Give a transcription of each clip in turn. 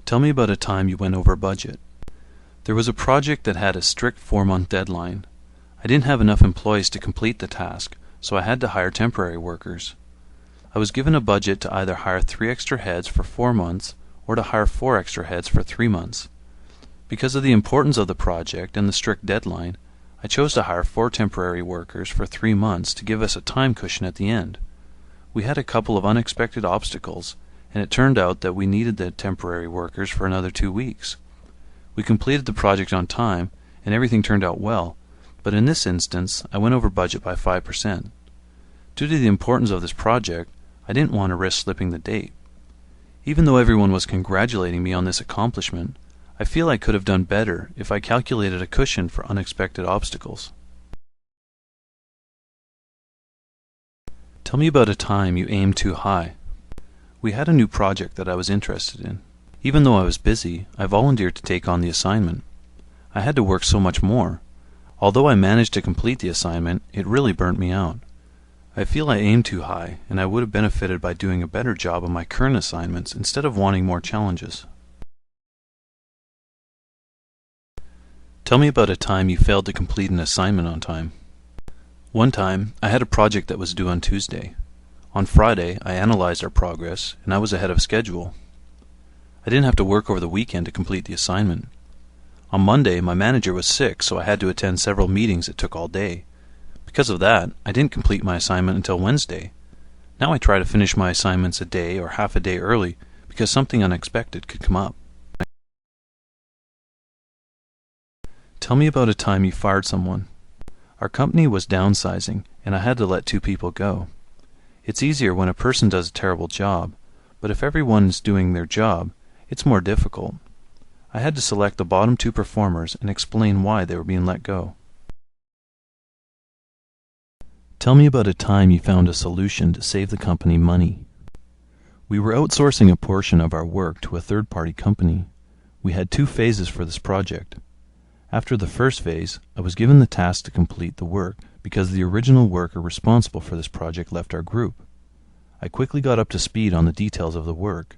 Tell me about a time you went over budget. There was a project that had a strict 4-month deadline. I didn't have enough employees to complete the task, so I had to hire temporary workers. I was given a budget to either hire 3 extra heads for 4 months or to hire 4 extra heads for 3 months. Because of the importance of the project and the strict deadline, I chose to hire 4 temporary workers for 3 months to give us a time cushion at the end. We had a couple of unexpected obstacles, and it turned out that we needed the temporary workers for another 2 weeks. We completed the project on time, and everything turned out well, but in this instance I went over budget by 5%. Due to the importance of this project, I didn't want to risk slipping the date. Even though everyone was congratulating me on this accomplishment, I feel I could have done better if I calculated a cushion for unexpected obstacles. Tell me about a time you aimed too high. We had a new project that I was interested in. Even though I was busy, I volunteered to take on the assignment. I had to work so much more. Although I managed to complete the assignment, it really burnt me out. I feel I aimed too high, and I would have benefited by doing a better job on my current assignments instead of wanting more challenges. Tell me about a time you failed to complete an assignment on time. One time, I had a project that was due on Tuesday. On Friday, I analyzed our progress, and I was ahead of schedule. I didn't have to work over the weekend to complete the assignment. On Monday, my manager was sick, so I had to attend several meetings that took all day. Because of that, I didn't complete my assignment until Wednesday. Now I try to finish my assignments a day or half a day early because something unexpected could come up. Tell me about a time you fired someone. Our company was downsizing, and I had to let 2 people go. It's easier when a person does a terrible job, but if everyone is doing their job, it's more difficult. I had to select the bottom 2 performers and explain why they were being let go. Tell me about a time you found a solution to save the company money. We were outsourcing a portion of our work to a third-party company. We had 2 phases for this project. After the first phase, I was given the task to complete the work because the original worker responsible for this project left our group. I quickly got up to speed on the details of the work.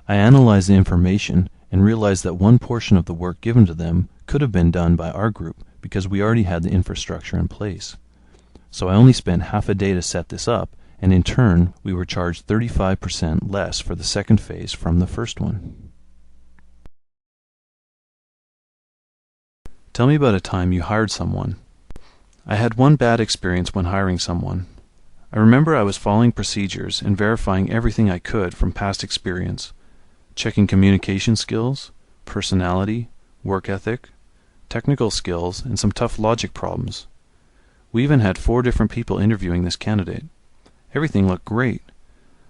I analyzed the information and realized that one portion of the work given to them could have been done by our group because we already had the infrastructure in place. So I only spent half a day to set this up, and in turn we were charged 35% less for the second phase from the first one. Tell me about a time you hired someone. I had one bad experience when hiring someone. I remember I was following procedures and verifying everything I could from past experience, checking communication skills, personality, work ethic, technical skills, and some tough logic problems. We even had 4 different people interviewing this candidate. Everything looked great,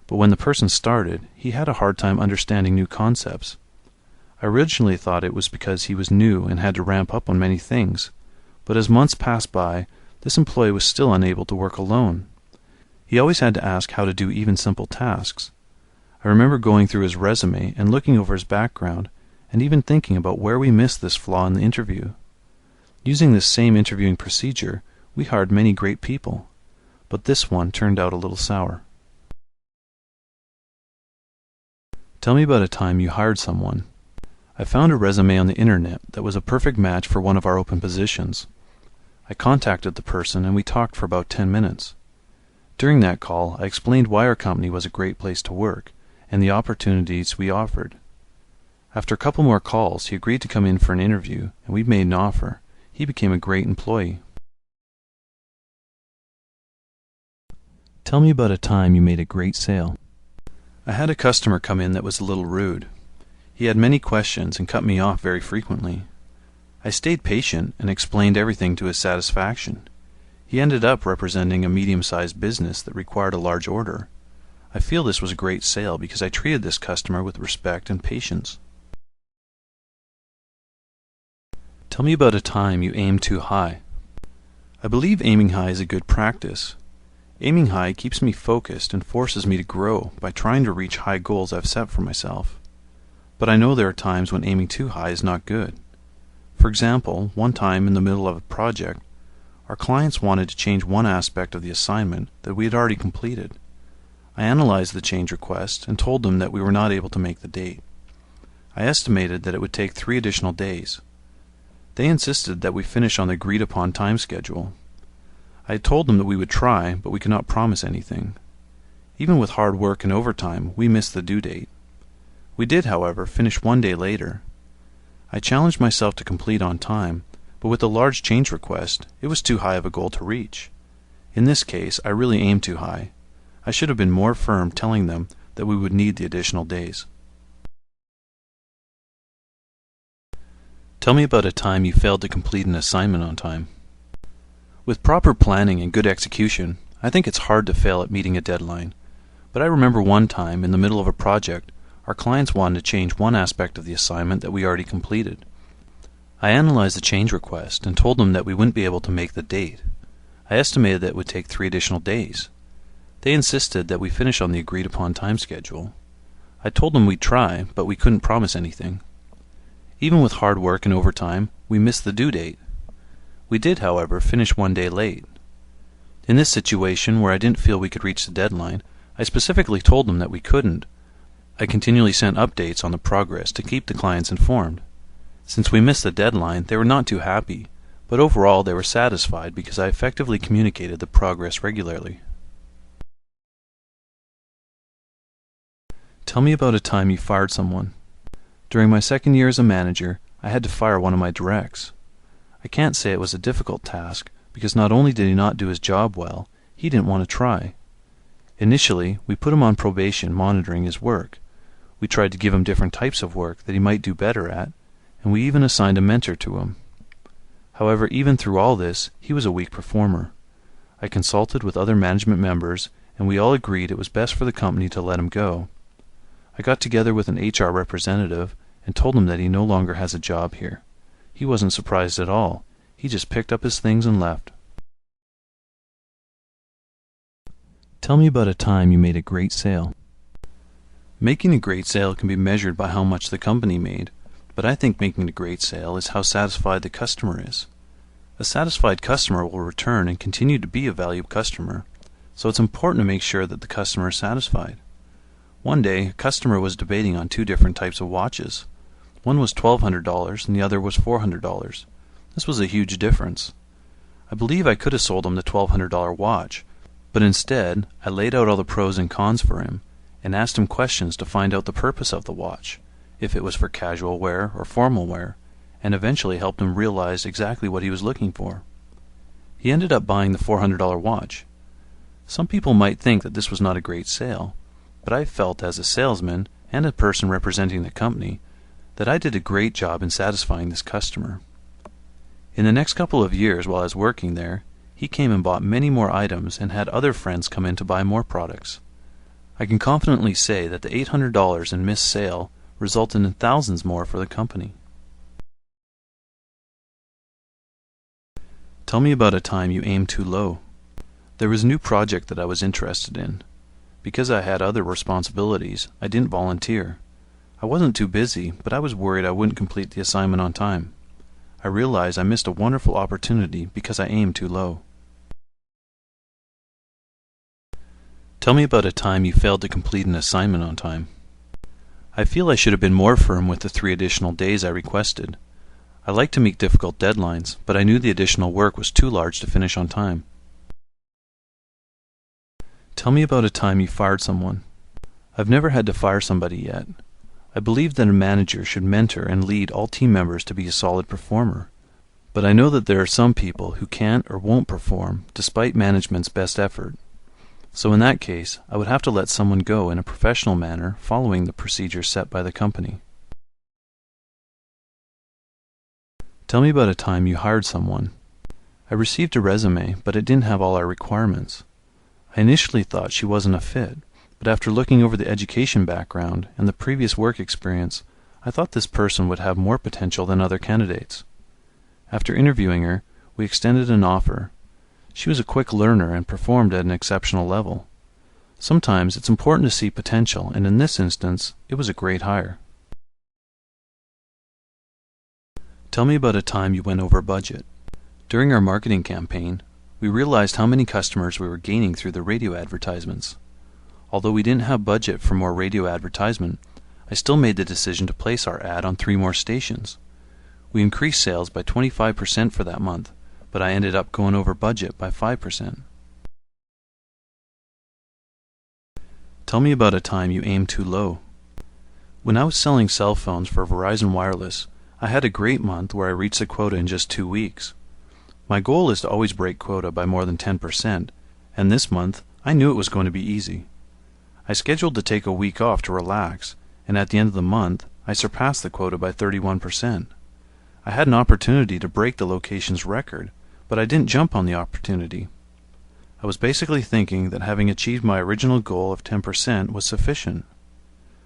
but when the person started, he had a hard time understanding new concepts. I originally thought it was because he was new and had to ramp up on many things, but as months passed by, this employee was still unable to work alone. He always had to ask how to do even simple tasks. I remember going through his resume and looking over his background, and even thinking about where we missed this flaw in the interview. Using this same interviewing procedure, we hired many great people, but this one turned out a little sour. Tell me about a time you hired someone. I found a resume on the internet that was a perfect match for one of our open positions. I contacted the person and we talked for about 10 minutes. During that call, I explained why our company was a great place to work and the opportunities we offered. After a couple more calls, he agreed to come in for an interview, and we made an offer. He became a great employee. Tell me about a time you made a great sale. I had a customer come in that was a little rude. He had many questions and cut me off very frequently. I stayed patient and explained everything to his satisfaction. He ended up representing a medium-sized business that required a large order. I feel this was a great sale because I treated this customer with respect and patience. Tell me about a time you aimed too high. I believe aiming high is a good practice. Aiming high keeps me focused and forces me to grow by trying to reach high goals I've set for myself. But I know there are times when aiming too high is not good. For example, one time in the middle of a project, our clients wanted to change one aspect of the assignment that we had already completed. I analyzed the change request and told them that we were not able to make the date. I estimated that it would take 3 additional days. They insisted that we finish on the agreed-upon time schedule. I had told them that we would try, but we could not promise anything. Even with hard work and overtime, we missed the due date. We did, however, finish 1 day later. I challenged myself to complete on time, but with the large change request, it was too high of a goal to reach. In this case, I really aimed too high. I should have been more firm telling them that we would need the additional days. Tell me about a time you failed to complete an assignment on time. With proper planning and good execution, I think it's hard to fail at meeting a deadline. But I remember one time, in the middle of a project, our clients wanted to change one aspect of the assignment that we already completed. I analyzed the change request and told them that we wouldn't be able to make the date. I estimated that it would take 3 additional days. They insisted that we finish on the agreed-upon time schedule. I told them we'd try, but we couldn't promise anything. Even with hard work and overtime, we missed the due date. We did, however, finish 1 day late. In this situation, where I didn't feel we could reach the deadline, I specifically told them that we couldn't. I continually sent updates on the progress to keep the clients informed. Since we missed the deadline, they were not too happy, but overall they were satisfied because I effectively communicated the progress regularly. Tell me about a time you fired someone. During my 2nd year as a manager, I had to fire one of my directs. I can't say it was a difficult task, because not only did he not do his job well, he didn't want to try. Initially, we put him on probation monitoring his work. We tried to give him different types of work that he might do better at, and we even assigned a mentor to him. However, even through all this, he was a weak performer. I consulted with other management members, and we all agreed it was best for the company to let him go. I got together with an HR representative and told him that he no longer has a job here. He wasn't surprised at all. He just picked up his things and left. Tell me about a time you made a great sale. Making a great sale can be measured by how much the company made, but I think making a great sale is how satisfied the customer is. A satisfied customer will return and continue to be a valued customer, so it's important to make sure that the customer is satisfied. One day, a customer was debating on 2 different types of watches. One was $1,200 and the other was $400. This was a huge difference. I believe I could have sold him the $1,200 watch, but instead I laid out all the pros and cons for him and asked him questions to find out the purpose of the watch, if it was for casual wear or formal wear, and eventually helped him realize exactly what he was looking for. He ended up buying the $400 watch. Some people might think that this was not a great sale, but I felt as a salesman and a person representing the company that I did a great job in satisfying this customer. In the next couple of years while I was working there, he came and bought many more items and had other friends come in to buy more products. I can confidently say that the $800 in missed sale resulted in thousands more for the company. Tell me about a time you aimed too low. There was a new project that I was interested in. Because I had other responsibilities, I didn't volunteer. I wasn't too busy, but I was worried I wouldn't complete the assignment on time. I realized I missed a wonderful opportunity because I aimed too low. Tell me about a time you failed to complete an assignment on time. I feel I should have been more firm with the 3 additional days I requested. I like to meet difficult deadlines, but I knew the additional work was too large to finish on time. Tell me about a time you fired someone. I've never had to fire somebody yet. I believe that a manager should mentor and lead all team members to be a solid performer. But I know that there are some people who can't or won't perform despite management's best effort. So in that case, I would have to let someone go in a professional manner following the procedures set by the company. Tell me about a time you hired someone. I received a resume, but it didn't have all our requirements. I initially thought she wasn't a fit, but after looking over the education background and the previous work experience, I thought this person would have more potential than other candidates. After interviewing her, we extended an offer. She was a quick learner and performed at an exceptional level. Sometimes it's important to see potential, and in this instance, it was a great hire. Tell me about a time you went over budget. During our marketing campaign, we realized how many customers we were gaining through the radio advertisements. Although we didn't have budget for more radio advertisement, I still made the decision to place our ad on 3 more stations. We increased sales by 25% for that month, but I ended up going over budget by 5%. Tell me about a time you aimed too low. When I was selling cell phones for Verizon Wireless, I had a great month where I reached the quota in just 2 weeks. My goal is to always break quota by more than 10%, and this month I knew it was going to be easy. I scheduled to take a week off to relax, and at the end of the month I surpassed the quota by 31%. I had an opportunity to break the location's record, but I didn't jump on the opportunity. I was basically thinking that having achieved my original goal of 10% was sufficient.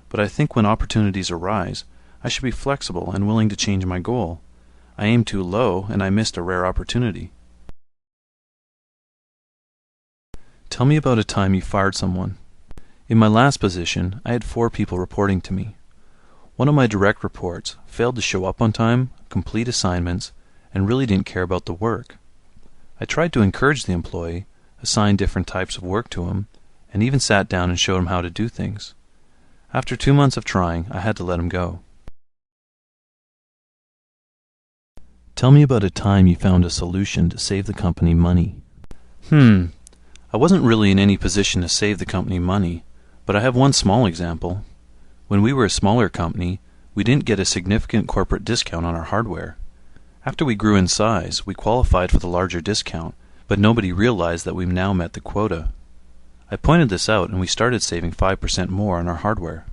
But I think when opportunities arise, I should be flexible and willing to change my goal. I aimed too low and I missed a rare opportunity. Tell me about a time you fired someone. In my last position, I had 4 people reporting to me. One of my direct reports failed to show up on time, complete assignments, and really didn't care about the work. I tried to encourage the employee, assigned different types of work to him, and even sat down and showed him how to do things. After 2 months of trying, I had to let him go. Tell me about a time you found a solution to save the company money. I wasn't really in any position to save the company money, but I have one small example. When we were a smaller company, we didn't get a significant corporate discount on our hardware. After we grew in size, we qualified for the larger discount, but nobody realized that we now met the quota. I pointed this out and we started saving 5% more on our hardware.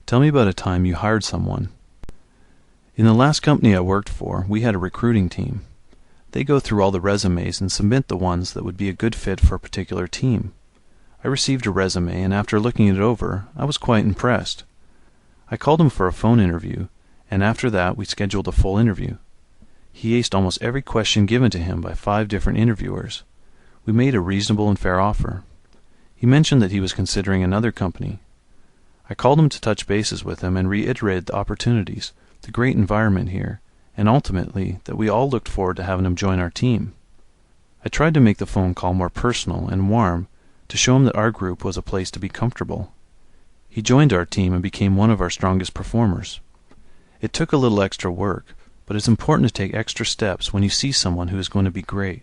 Tell me about a time you hired someone. In the last company I worked for, we had a recruiting team. They go through all the resumes and submit the ones that would be a good fit for a particular team. I received a resume, and after looking it over, I was quite impressed. I called him for a phone interview, and after that we scheduled a full interview. He aced almost every question given to him by 5 different interviewers. We made a reasonable and fair offer. He mentioned that he was considering another company. I called him to touch bases with him and reiterated the opportunities, the great environment here, and ultimately that we all looked forward to having him join our team. I tried to make the phone call more personal and warm to show him that our group was a place to be comfortable. He joined our team and became one of our strongest performers. It took a little extra work, but it's important to take extra steps when you see someone who is going to be great.